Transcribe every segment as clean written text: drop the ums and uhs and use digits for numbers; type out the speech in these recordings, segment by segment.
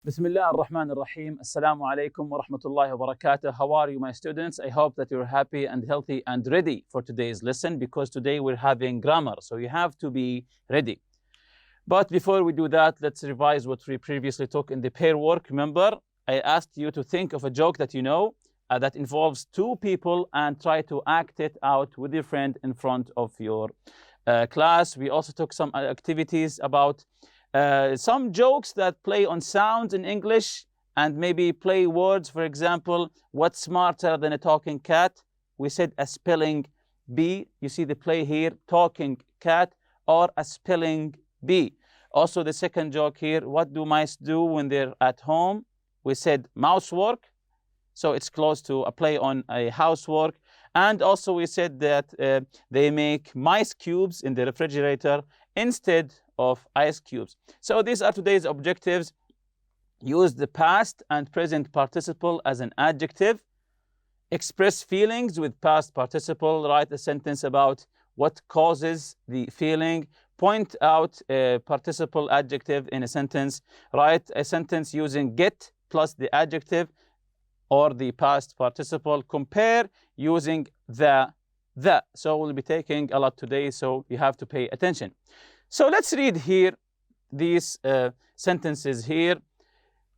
بسم الله الرحمن الرحيم. السلام عليكم ورحمة الله وبركاته. How are you, my students? I hope that you're happy and healthy and ready for today's lesson, because today we're having grammar, so you have to be ready. But before we do that, let's revise what we previously took in the pair work. Remember, I asked you to think of a joke that you know that involves two people and try to act it out with your friend in front of your class. We also took some activities about some jokes that play on sounds in English and maybe play words. For example, what's smarter than a talking cat? We said a spelling bee. You see the play here, talking cat or a spelling bee. Also the second joke here, what do mice do when they're at home? We said mousework. So it's close to a play on a housework. And also we said that they make mice cubes in the refrigerator instead of ice cubes. So these are today's objectives. Use the past and present participle as an adjective. Express feelings with past participle. Write a sentence about what causes the feeling. Point out a participle adjective in a sentence. Write a sentence using get plus the adjective or the past participle. Compare using the. So we'll be taking a lot today, so you have to pay attention. So let's read here these sentences here.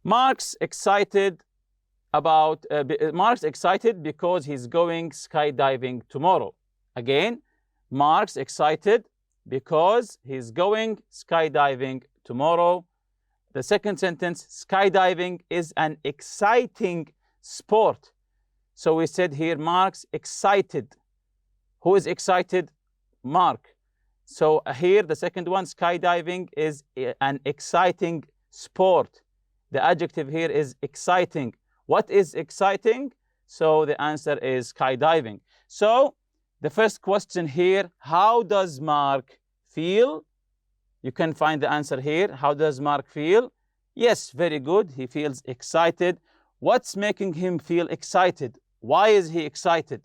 Mark's excited because he's going skydiving tomorrow. Again, Mark's excited because he's going skydiving tomorrow. The second sentence, skydiving is an exciting sport. So we said here, Mark's excited. Who is excited? Mark. So here, the second one, skydiving is an exciting sport. The adjective here is exciting. What is exciting? So the answer is skydiving. So the first question here, how does Mark feel? You can find the answer here. How does Mark feel? Yes, very good. He feels excited. What's making him feel excited? Why is he excited?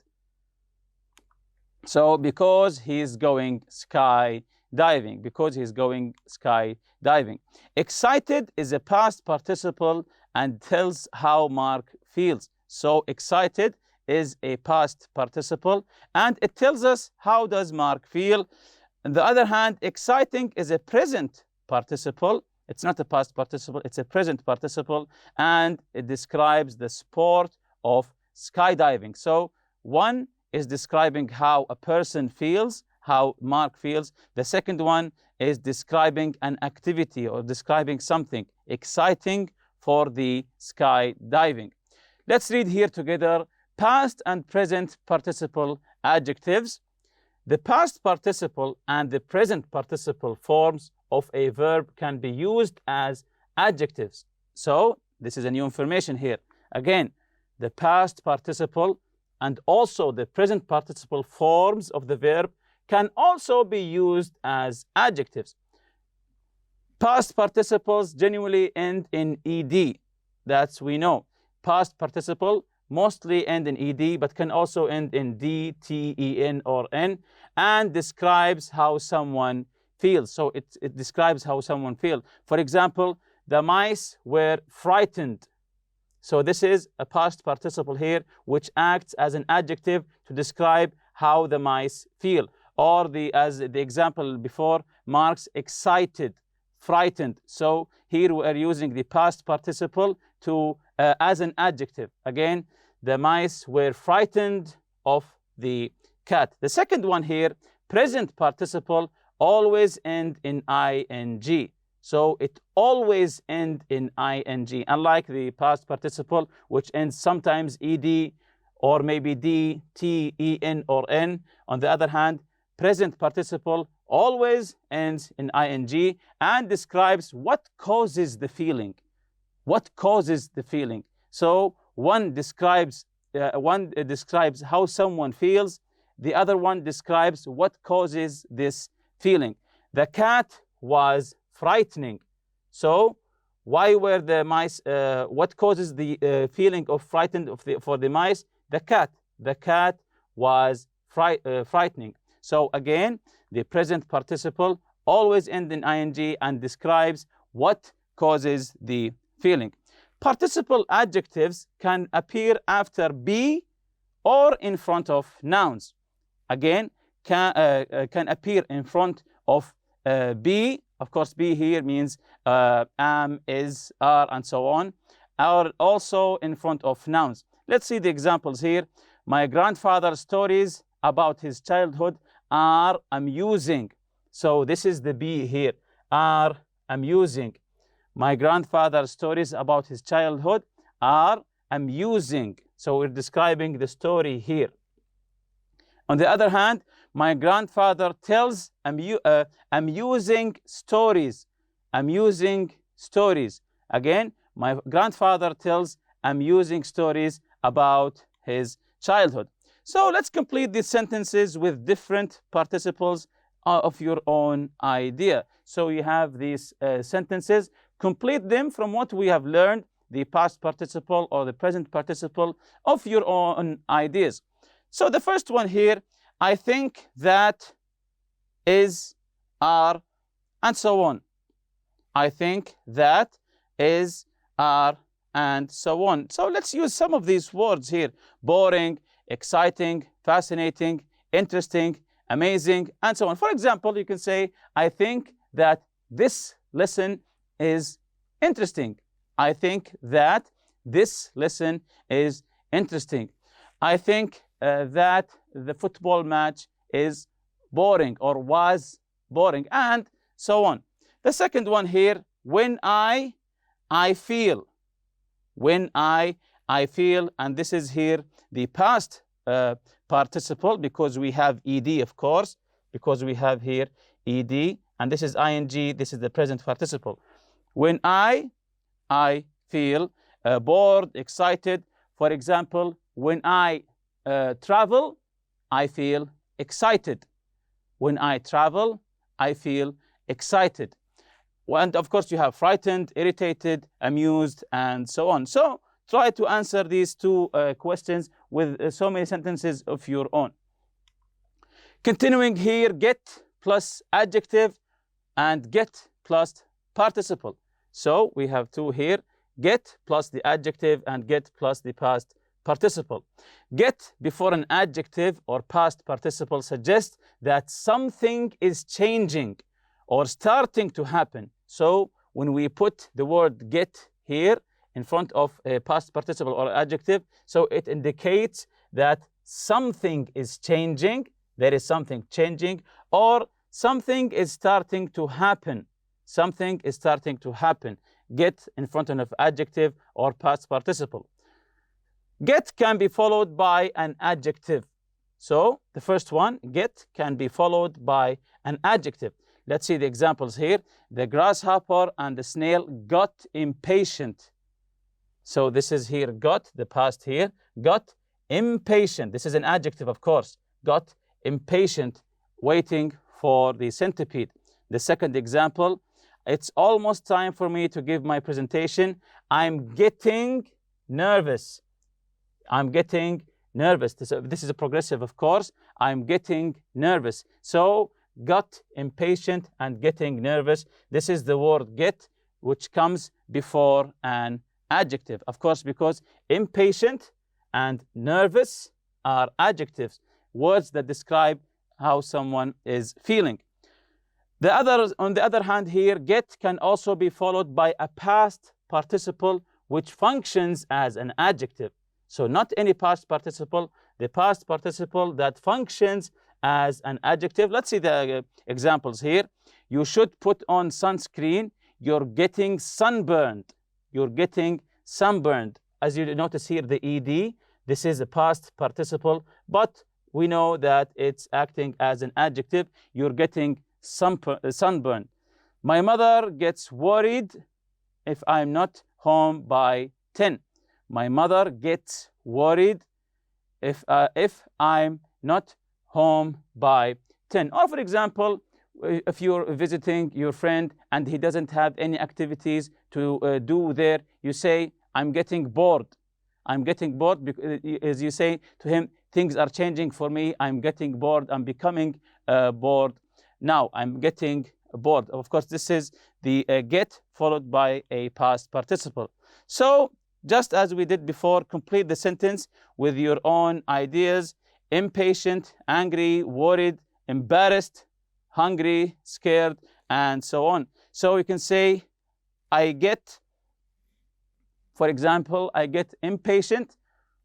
So because he's going skydiving. Because he's going skydiving. Excited is a past participle and tells how Mark feels. So excited is a past participle and it tells us how does Mark feel. On the other hand, exciting is a present participle. It's not a past participle, it's a present participle, and it describes the sport of skydiving. So one is describing how a person feels, how Mark feels. The second one is describing an activity or describing something exciting for the skydiving. Let's read here together past and present participle adjectives. The past participle and the present participle forms of a verb can be used as adjectives. So this is a new information here. Again, the past participle and also the present participle forms of the verb can also be used as adjectives. Past participles generally end in ed. That's we know. Past participle mostly end in ed, but can also end in d, t, en, or n, and describes how someone feels. So it describes how someone feels. For example, the mice were frightened. So this is a past participle here, which acts as an adjective to describe how the mice feel. Or as the example before, Mark's excited, frightened. So here we are using the past participle to as an adjective. Again, the mice were frightened of the cat. The second one here, present participle, always end in ing. So it always ends in ing, unlike the past participle, which ends sometimes ed or maybe d, t, en, or n. On the other hand, present participle always ends in ing and describes what causes the feeling. What causes the feeling? So one describes how someone feels. The other one describes what causes this feeling. The cat was frightening. So why were the mice, what causes the feeling of frightened for the mice? The cat. The cat was frightening. So again, the present participle always ends in ing and describes what causes the feeling. Participle adjectives can appear after be or in front of nouns. Again, can appear in front of be. Of course, be here means am, is, are, and so on, or also in front of nouns. Let's see the examples here. My grandfather's stories about his childhood are amusing. So this is the be here, are amusing. My grandfather's stories about his childhood are amusing. So we're describing the story here. On the other hand, my grandfather tells amusing stories. Amusing stories. Again, my grandfather tells amusing stories about his childhood. So let's complete these sentences with different participles of your own idea. So you have these sentences. Complete them from what we have learned, the past participle or the present participle of your own ideas. So the first one here, I think that, is, are, and so on. I think that, is, are, and so on. So let's use some of these words here. Boring, exciting, fascinating, interesting, amazing, and so on. For example, you can say, I think that this lesson is interesting. I think that this lesson is interesting. I think that the football match is boring or was boring, and so on. The second one here, when I feel. When I feel, and this is here the past participle because we have ed, of course, because we have here ed, and this is ing, this is the present participle. When I feel bored, excited. For example, when I travel, I feel excited. When I travel, I feel excited. And of course, you have frightened, irritated, amused, and so on. So try to answer these two questions with so many sentences of your own. Continuing here, get plus adjective and get plus participle. So we have two here, get plus the adjective and get plus the past participle. Get before an adjective or past participle suggests that something is changing or starting to happen. So when we put the word get here in front of a past participle or adjective, so it indicates that something is changing, there is something changing, or something is starting to happen. Something is starting to happen. Get in front of adjective or past participle. Get can be followed by an adjective. So the first one, get, can be followed by an adjective. Let's see the examples here. The grasshopper and the snail got impatient. So this is here got, the past here. Got impatient. This is an adjective, of course. Got impatient, waiting for the centipede. The second example, it's almost time for me to give my presentation. I'm getting nervous. I'm getting nervous. This is a progressive, of course. I'm getting nervous. So got impatient and getting nervous. This is the word get, which comes before an adjective. Of course, because impatient and nervous are adjectives, words that describe how someone is feeling. On the other hand here, get can also be followed by a past participle which functions as an adjective. So not any past participle, the past participle that functions as an adjective. Let's see the examples here. You should put on sunscreen. You're getting sunburned. You're getting sunburned. As you notice here, the ed, this is a past participle, but we know that it's acting as an adjective. You're getting sunburned. My mother gets worried if I'm not home by 10. My mother gets worried if I'm not home by 10. Or for example, if you're visiting your friend and he doesn't have any activities to do there, you say, I'm getting bored. I'm getting bored because, as you say to him, things are changing for me. I'm getting bored. I'm becoming bored. Now I'm getting bored. Of course, this is the get followed by a past participle. So just as we did before, complete the sentence with your own ideas: impatient, angry, worried, embarrassed, hungry, scared, and so on. So you can say, for example, I get impatient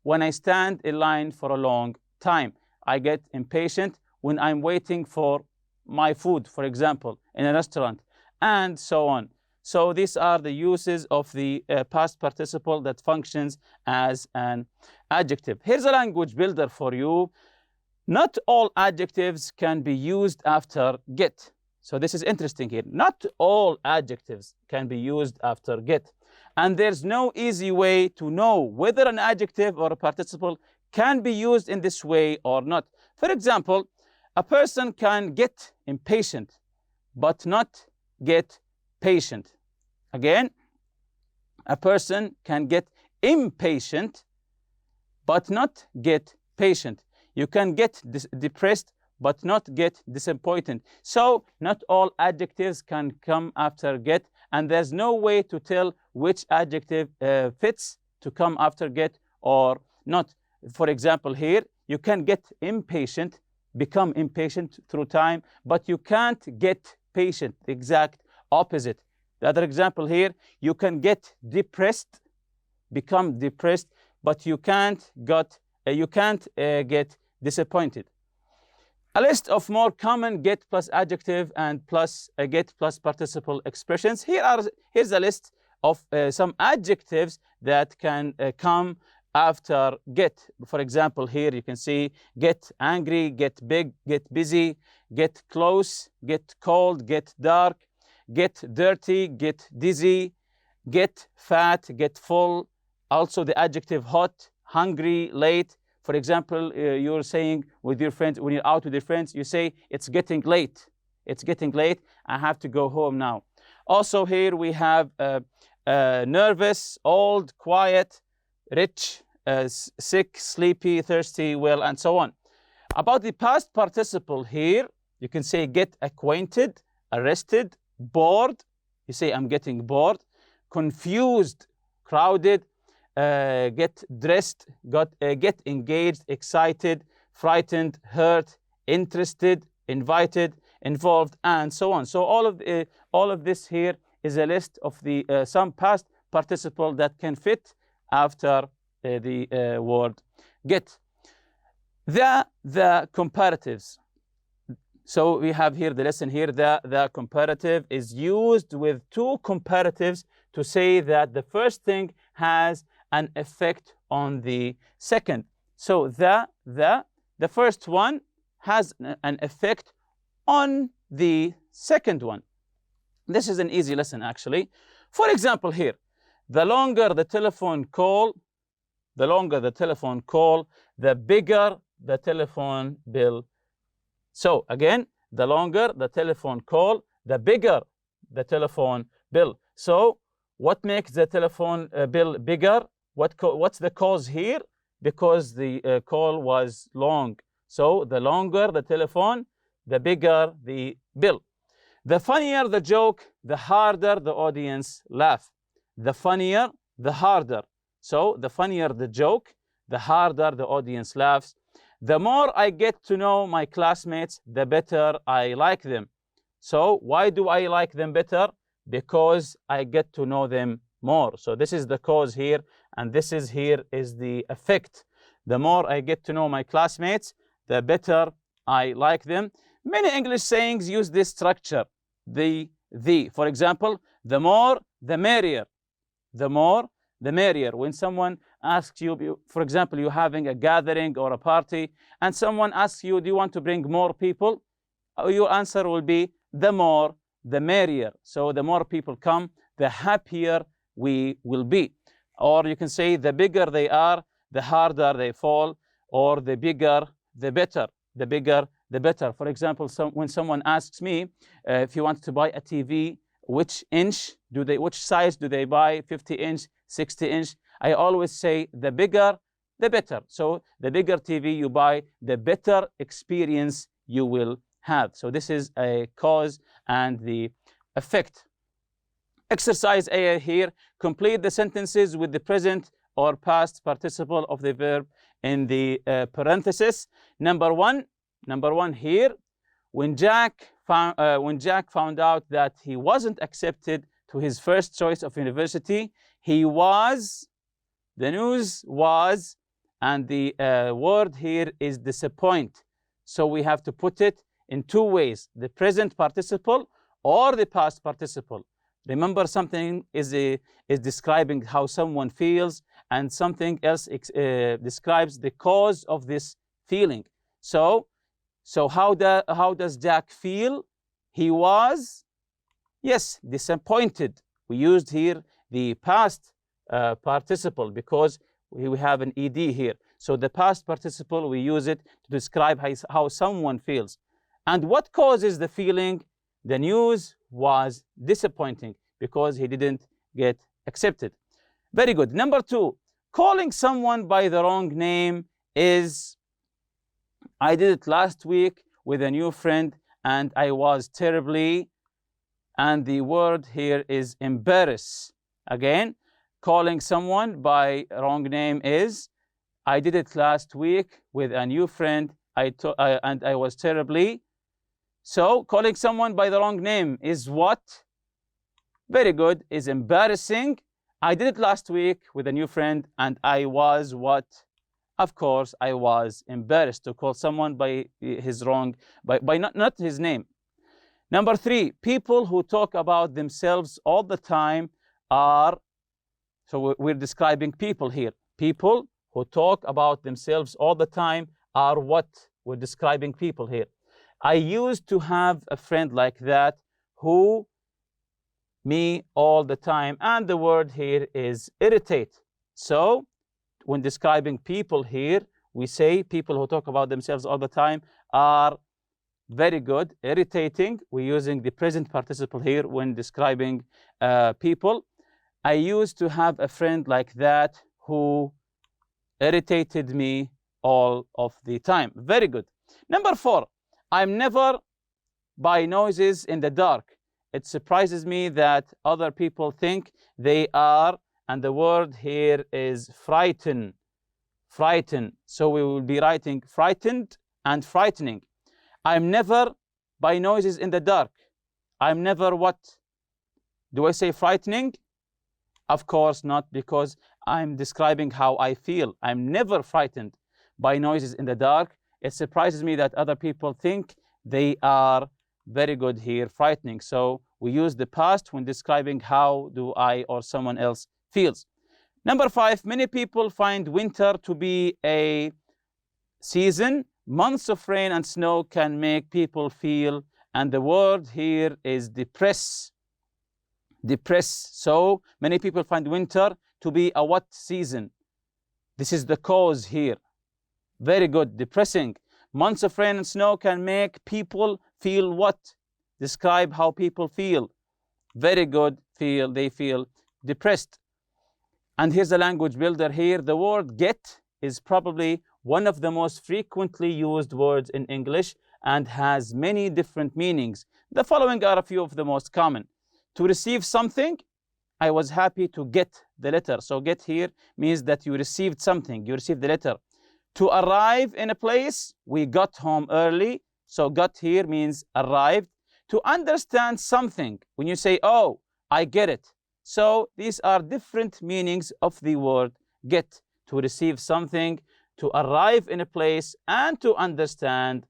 when I stand in line for a long time. I get impatient when I'm waiting for my food, for example, in a restaurant, and so on. So these are the uses of the past participle that functions as an adjective. Here's a language builder for you. Not all adjectives can be used after get. So this is interesting here. Not all adjectives can be used after get. And there's no easy way to know whether an adjective or a participle can be used in this way or not. For example, a person can get impatient, but not get patient. Again, a person can get impatient, but not get patient. You can get depressed, but not get disappointed. So not all adjectives can come after get, and there's no way to tell which adjective fits to come after get or not. For example, here, you can get impatient, become impatient through time, but you can't get patient, the exact opposite. The other example here, you can get depressed, become depressed, but you can't get disappointed. A list of more common get plus adjective and plus get plus participle expressions. Here's a list of some adjectives that can come after get. For example, here you can see get angry, get big, get busy, get close, get cold, get dark, get dirty, get dizzy, get fat, get full. Also the adjective hot, hungry, late. For example, you're saying with your friends, when you're out with your friends, you say, it's getting late. It's getting late. I have to go home now. Also here we have nervous, old, quiet, rich, sick, sleepy, thirsty, well, and so on. About the past participle here, you can say get acquainted, arrested, bored. You say, I'm getting bored. Confused, crowded, get dressed, get engaged, excited, frightened, hurt, interested, invited, involved, and so on. So all of this here is a list of the some past participle that can fit after the word get. The comparatives. So we have here the lesson here. The comparative is used with two comparatives to say that the first thing has an effect on the second. So the first one has an effect on the second one. This is an easy lesson actually. For example here, the longer the telephone call, the bigger the telephone bill. So again, the longer the telephone call, the bigger the telephone bill. So what makes the telephone bill bigger? What's the cause here? Because the call was long. So the longer the telephone, the bigger the bill. The funnier the joke, the harder the audience laugh. The funnier, the harder. So the funnier the joke, the harder the audience laughs. The more I get to know my classmates, the better I like them. So why do I like them better? Because I get to know them more. So this is the cause here, and this is here is the effect. The more I get to know my classmates, the better I like them. Many English sayings use this structure, the. For example, the more, the merrier. The more, the merrier. When someone asks you, for example, you're having a gathering or a party, and someone asks you, do you want to bring more people? Your answer will be, the more, the merrier. So the more people come, the happier we will be. Or you can say, the bigger they are, the harder they fall, or the bigger, the better. The bigger, the better. For example, when someone asks me if you want to buy a TV, which size do they buy? 50-inch, 60-inch? I always say the bigger, the better. So the bigger TV you buy, the better experience you will have. So this is a cause and the effect. Exercise A here, complete the sentences with the present or past participle of the verb in the parenthesis. Number one here, when Jack found out that he wasn't accepted to his first choice of university, he was, the news was, and the word here is disappoint. So we have to put it in two ways, the present participle or the past participle. Remember, something is describing how someone feels, and something else describes the cause of this feeling. So how does Jack feel? He was, yes, disappointed. We used here the past participle because we have an ed here. So the past participle, we use it to describe how someone feels. And what causes the feeling? The news was disappointing because he didn't get accepted. Very good. Number two, calling someone by the wrong name is, I did it last week with a new friend and I was terribly, and the word here is embarrass. Again, calling someone by wrong name is, I did it last week with a new friend and I was terribly. So calling someone by the wrong name is what? Very good, is embarrassing. I did it last week with a new friend and I was what? Of course, I was embarrassed to call someone by his wrong, by not his name. Number three, people who talk about themselves all the time are, so we're describing people here. People who talk about themselves all the time are what? We're describing people here. I used to have a friend like that who me all the time, and the word here is irritate. So when describing people here, we say people who talk about themselves all the time are, very good, irritating. We're using the present participle here when describing people. I used to have a friend like that who irritated me all of the time. Very good. Number four, I'm never by noises in the dark. It surprises me that other people think they are, and the word here is frighten. Frighten. So we will be writing frightened and frightening. I'm never by noises in the dark. I'm never what? Do I say frightening? Of course not, because I'm describing how I feel. I'm never frightened by noises in the dark. It surprises me that other people think they are, very good here, frightening. So we use the past when describing how do I or someone else feels. Number five, many people find winter to be a season. Months of rain and snow can make people feel, and the word here is depress. Depress. So many people find winter to be a what season? This is the cause here. Very good, depressing. Months of rain and snow can make people feel what? Describe how people feel. Very good, feel, they feel depressed. And here's a language builder here. The word get is probably one of the most frequently used words in English and has many different meanings. The following are a few of the most common. To receive something, I was happy to get the letter. So get here means that you received something, you received the letter. To arrive in a place, we got home early. So got here means arrived. To understand something, when you say, oh, I get it. So these are different meanings of the word get. To receive something, to arrive in a place, and to understand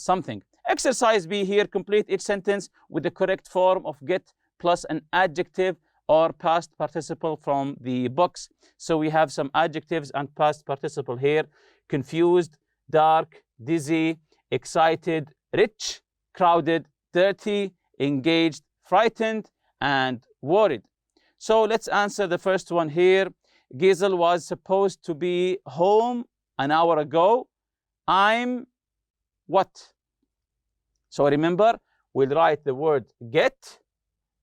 something. Exercise B here, complete each sentence with the correct form of get plus an adjective or past participle from the box. So we have some adjectives and past participle here. Confused, dark, dizzy, excited, rich, crowded, dirty, engaged, frightened, and worried. So let's answer the first one here. Giesel was supposed to be home an hour ago. I'm what? So remember, we'll write the word get,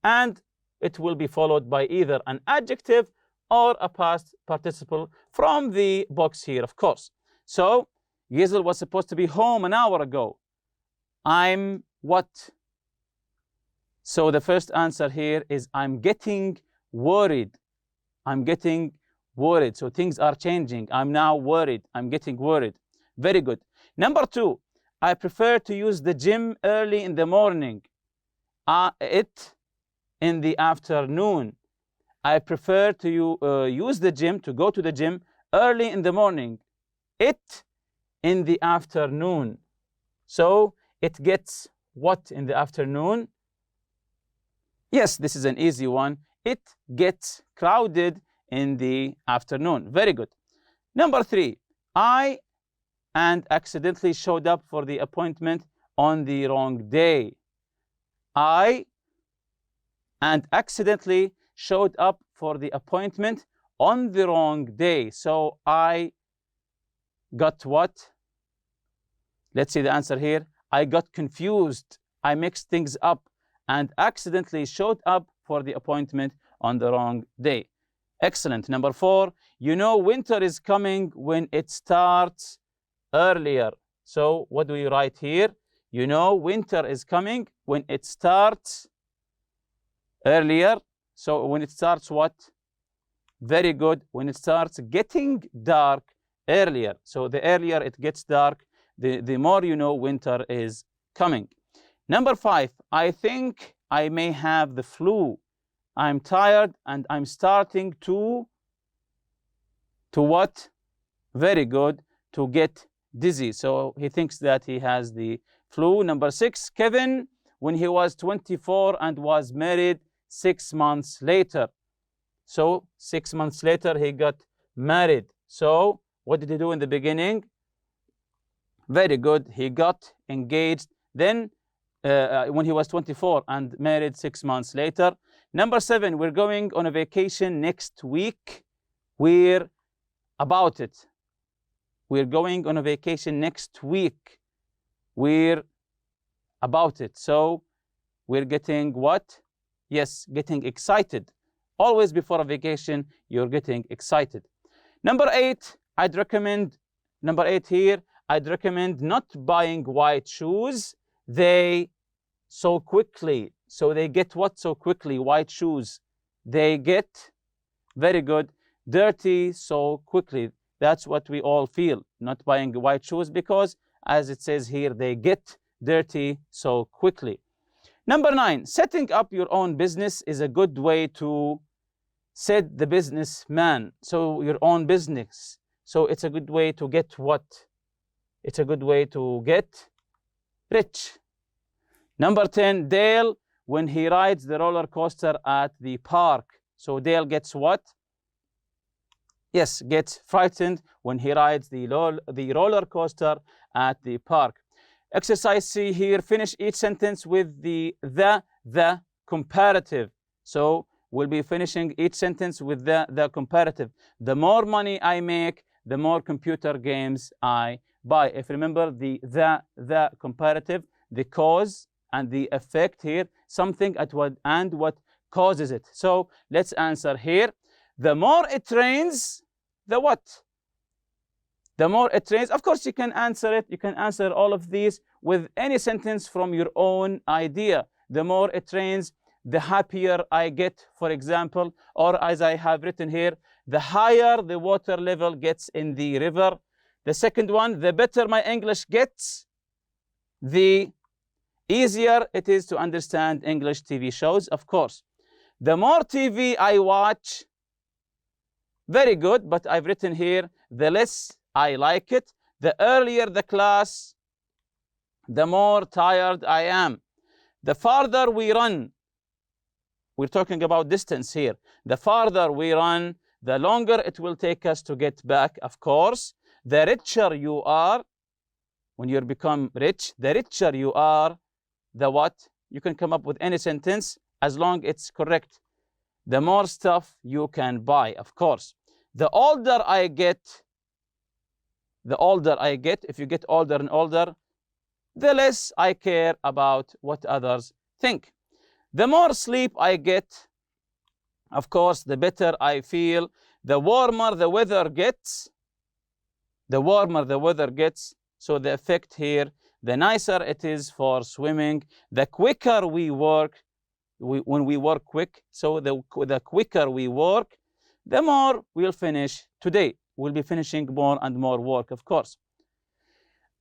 and it will be followed by either an adjective or a past participle from the box here, of course. So Giesel was supposed to be home an hour ago. I'm what? So the first answer here is I'm getting worried. I'm getting worried. So things are changing. I'm now worried. I'm getting worried. Very good. Number 2, I prefer to use the gym early in the morning. It in the afternoon. I prefer to use the gym, to go to the gym early in the morning. It in the afternoon. So it gets what in the afternoon? Yes, this is an easy one. It gets crowded in the afternoon. Very good. Number 3, I and accidentally showed up for the appointment on the wrong day. I and accidentally showed up for the appointment on the wrong day. So I got what? Let's see the answer here. I got confused. I mixed things up and accidentally showed up for the appointment on the wrong day. Excellent. Number 4, you know winter is coming when it starts earlier. So what do we write here? You know winter is coming when it starts earlier. So when it starts what? Very good. When it starts getting dark earlier. So the earlier it gets dark, the more you know winter is coming. Number 5, I think I may have the flu. I'm tired and I'm starting to what? Very good. To get dizzy. So he thinks that he has the flu. Number 6, Kevin, when he was 24 and was married 6 months later. So 6 months later, he got married. So what did he do in the beginning? Very good. He got engaged. Then when he was 24 and married 6 months later. Number 7, we're going on a vacation next week. We're about it. We're going on a vacation next week. We're about it. So we're getting what? Yes, getting excited. Always before a vacation, you're getting excited. Number 8, I'd recommend, number 8 here, I'd recommend not buying white shoes. They so quickly. So they get what so quickly? White shoes. They get, very good, dirty so quickly. That's what we all feel, not buying white shoes, because as it says here, they get dirty so quickly. Number 9, setting up your own business is a good way to set the businessman. So your own business. So it's a good way to get what? It's a good way to get rich. Number 10, Dale, when he rides the roller coaster at the park. So Dale gets what? Yes, gets frightened when he rides the roller coaster at the park. Exercise C here, finish each sentence with the comparative. So we'll be finishing each sentence with the comparative. The more money I make, the more computer games I buy. If you remember the comparative, the cause and the effect here, something at what and what causes it. So let's answer here. The more it rains, the what? The more it rains. Of course, you can answer it. You can answer all of these with any sentence from your own idea. The more it rains, the happier I get, for example. Or as I have written here, the higher the water level gets in the river. The second one, the better my English gets, the easier it is to understand English TV shows, of course. The more TV I watch, very good, but I've written here, the less I like it. The earlier the class, the more tired I am. The farther we run, we're talking about distance here. The farther we run, the longer it will take us to get back, of course. The richer you are, when you become rich, the richer you are, the what? You can come up with any sentence as long as it's correct. The more stuff you can buy, of course. The older I get, if you get older and older, the less I care about what others think. The more sleep I get, of course, the better I feel. The warmer the weather gets, so the effect here, the nicer it is for swimming. The quicker we work, when we work quick. So the quicker we work, the more we'll finish today. We'll be finishing more and more work, of course.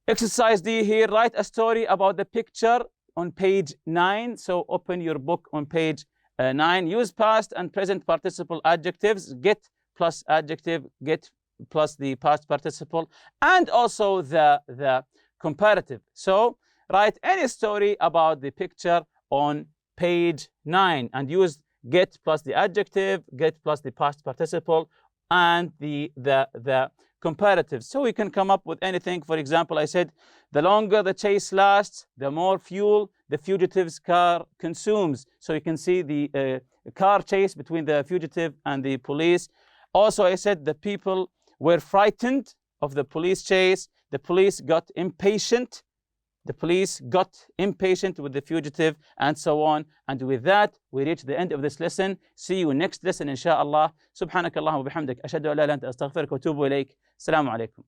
Exercise D here, write a story about the picture on page 9. So open your book on page 9. Use past and present participle adjectives, get plus adjective, get plus the past participle, and also the comparative. So write any story about the picture on page 9 and use get plus the adjective, get plus the past participle, and the comparative. So we can come up with anything. For example, I said, the longer the chase lasts, the more fuel the fugitive's car consumes. So you can see the car chase between the fugitive and the police. Also, I said the people were frightened of the police chase. The police got impatient. The police got impatient with the fugitive, and so on. And with that, we reach the end of this lesson. See you next lesson, inshallah. Subhanakallahumma wa bihamdik. Ashhadu an la ilaha illa anta astaghfiruka wa atubu ilayk. Assalamu alaikum.